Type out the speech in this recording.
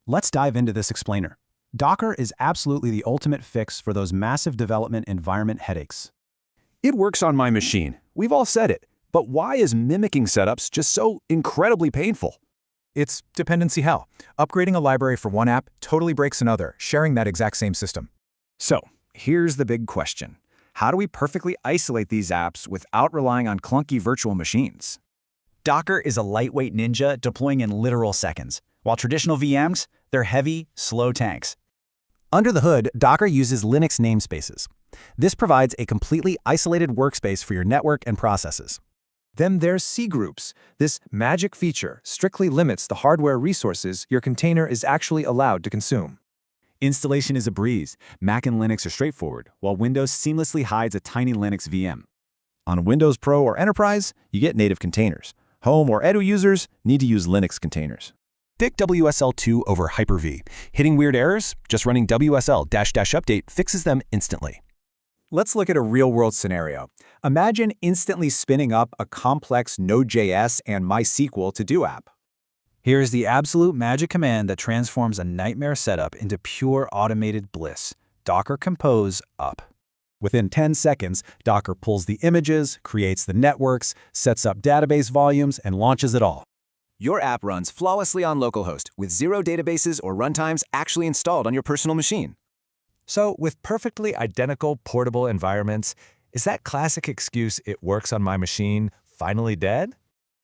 Let's dive into this explainer. Docker is absolutely the ultimate fix for those massive development environment headaches. It works on my machine. We've all said it. But why is mimicking setups just so incredibly painful? It's dependency hell. Upgrading a library for one app totally breaks another, sharing that exact same system. So, here's the big question. How do we perfectly isolate these apps without relying on clunky virtual machines? Docker is a lightweight ninja deploying in literal seconds, while traditional VMs, they're heavy, slow tanks. Under the hood, Docker uses Linux namespaces. This provides a completely isolated workspace for your network and processes. Then there's C groups. This magic feature strictly limits the hardware resources your container is actually allowed to consume. Installation is a breeze. Mac and Linux are straightforward, while Windows seamlessly hides a tiny Linux VM. On Windows Pro or Enterprise, you get native containers. Home or Edu users need to use Linux containers. Pick WSL2 over Hyper-V. Hitting weird errors? Just running WSL-update fixes them instantly. Let's look at a real-world scenario. Imagine instantly spinning up a complex Node.js and MySQL to-do app. Here's the absolute magic command that transforms a nightmare setup into pure automated bliss. Docker Compose up. Within 10 seconds, Docker pulls the images, creates the networks, sets up database volumes, and launches it all. Your app runs flawlessly on localhost with zero databases or runtimes actually installed on your personal machine. So, with perfectly identical portable environments, is that classic excuse "it works on my machine" finally dead?